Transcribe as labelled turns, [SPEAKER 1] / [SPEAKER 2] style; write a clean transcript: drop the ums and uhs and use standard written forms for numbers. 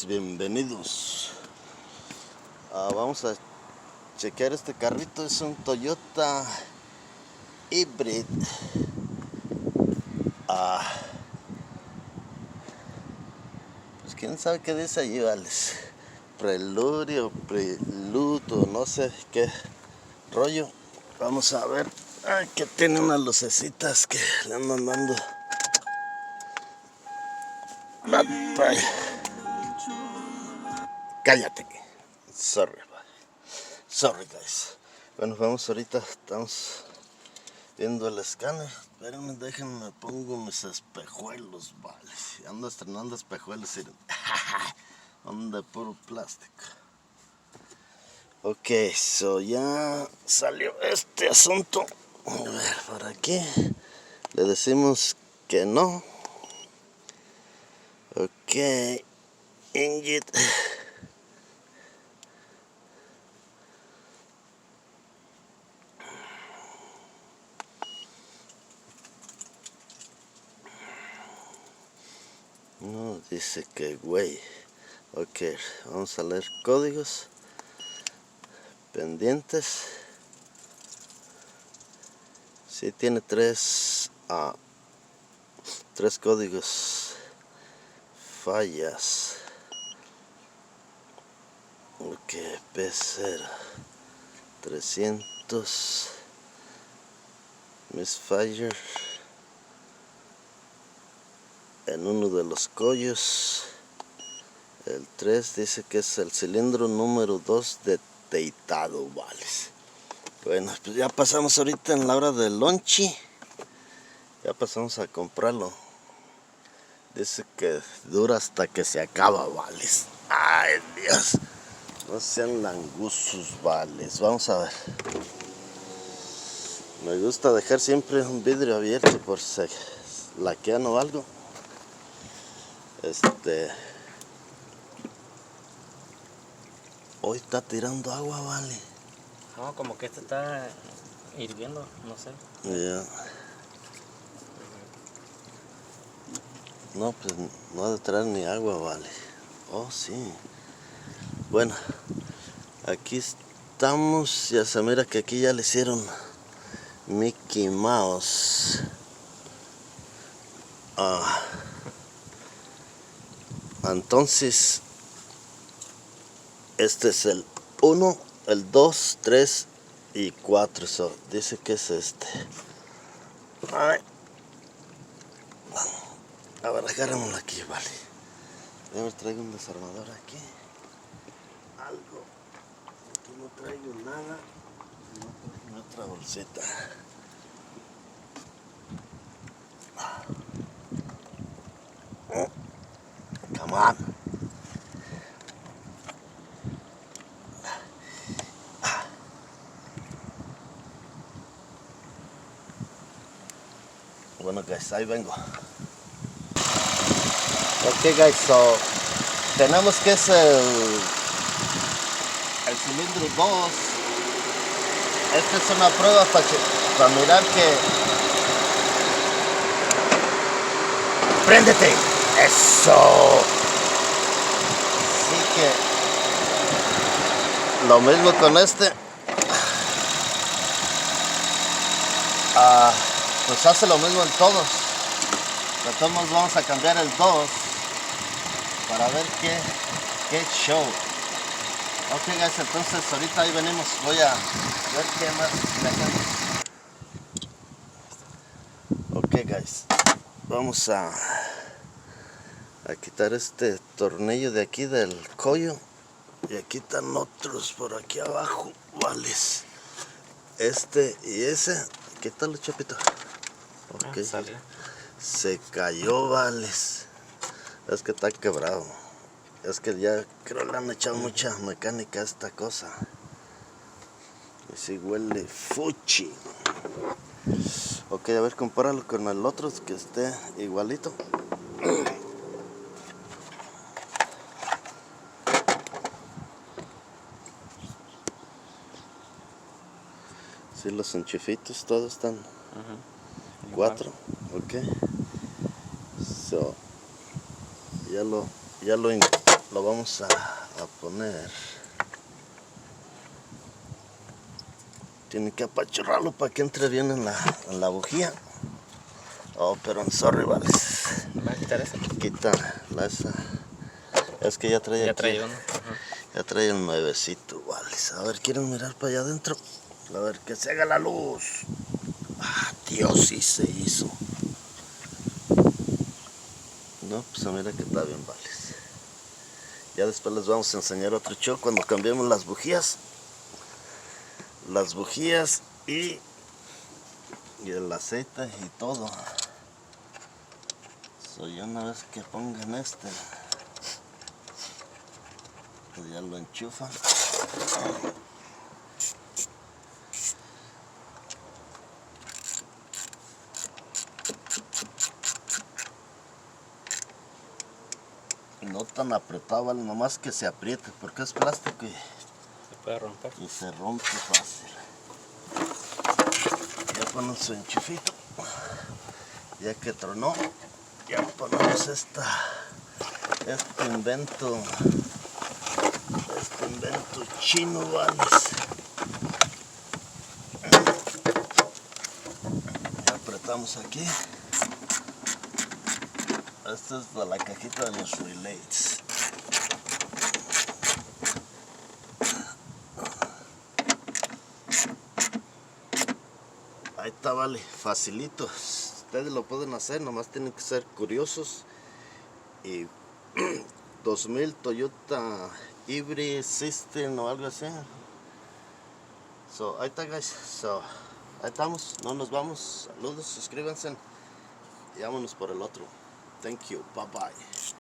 [SPEAKER 1] Bienvenidos. Vamos a chequear este carrito. Es un Toyota Hybrid. Pues quién sabe qué dice allí, vales. Preludio, preluto, no sé qué rollo. Vamos a ver. Que tiene unas lucecitas que le andan dando. Cállate. Sorry guys. Bueno, vamos ahorita, estamos viendo el escáner. Pero déjenme pongo mis espejuelos, vale. Ando estrenando espejuelos y ando de puro plástico. Ok, ya salió este asunto. A ver, por aquí le decimos que no. Ok, engine. No, dice que güey. Ok, vamos a leer códigos pendientes. Sí, tiene tres códigos. Fallas. Ok, P0 300 misfire en uno de los collos. El 3 dice que es el cilindro número 2 detectado, vales. Bueno, pues ya pasamos ahorita en la hora del lonchi. Ya pasamos a comprarlo. Dice que dura hasta que se acaba, vales. Ay, Dios. No sean langusos, vales. Vamos a ver. Me gusta dejar siempre un vidrio abierto por si laquean o algo. Hoy está tirando agua, vale.
[SPEAKER 2] No, como que este está hirviendo, no sé.
[SPEAKER 1] Ya. No, pues no ha de traer ni agua, vale. Oh, sí. Bueno, aquí estamos. Ya se mira que aquí ya le hicieron Mickey Mouse. Entonces, este es el 1, el 2, 3 y 4. So, dice que es este. Ay. A ver, agarrémoslo aquí, vale. A ver, traigo un desarmador aquí. Algo. Aquí no traigo nada. No traigo otra bolsita. Come on. Bueno, guys, ahí vengo. Ok, guys, so tenemos que es el cilindro 2. Esta es una prueba para mirar que... ¡Préndete! ¡Eso! Así que lo mismo con este. Pues hace lo mismo en todos. De todos modos vamos a cambiar el 2 para ver qué show. Ok, guys, entonces ahorita ahí venimos. Voy a ver qué más le hacemos. Ok, guys, vamos a quitar este tornillo de aquí del collo. Y aquí están otros por aquí abajo, vales. Este y ese. Quítalo, Chapito. Ok, se cayó, vales. Es que está quebrado. Es que ya creo que le han echado mucha mecánica a esta cosa. Y si huele fuchi. Ok, a ver, compáralo con el otro que esté igualito. Sí, los enchufitos todos están 4. Ok. So, ya lo lo vamos a poner. Tiene que apachurrarlo para que entre bien en la bujía. Oh, pero I'm sorry, vales.
[SPEAKER 2] ¿Me vas a quitar eso?
[SPEAKER 1] Quita esa. Es que ya trae
[SPEAKER 2] Ya
[SPEAKER 1] aquí.
[SPEAKER 2] trae uno. Ajá.
[SPEAKER 1] Ya trae el nuevecito, vales. A ver, ¿quieren mirar para allá adentro? A ver, que se haga la luz. Ah, Dios, sí se hizo. No, pues mira que está bien, vales. Ya después les vamos a enseñar otro show cuando cambiemos las bujías. Las bujías y el aceite y todo. Ya una vez que pongan este, pues ya lo enchufan. No tan apretado, vale, nomás que se apriete, porque es plástico
[SPEAKER 2] Se puede romper.
[SPEAKER 1] y se rompe fácil. Ya ponen su enchufito, ya que tronó, ya ponemos este invento chino, vales. Ya apretamos aquí. Esta es de la cajita de los relays. Ahí está, vale, facilito. Ustedes lo pueden hacer, nomás tienen que ser curiosos. Y 2000 Toyota Hybrid System o algo así. Ahí está, guys. Ahí estamos, no nos vamos. Saludos, suscríbanse y vámonos por el otro. Thank you, bye bye.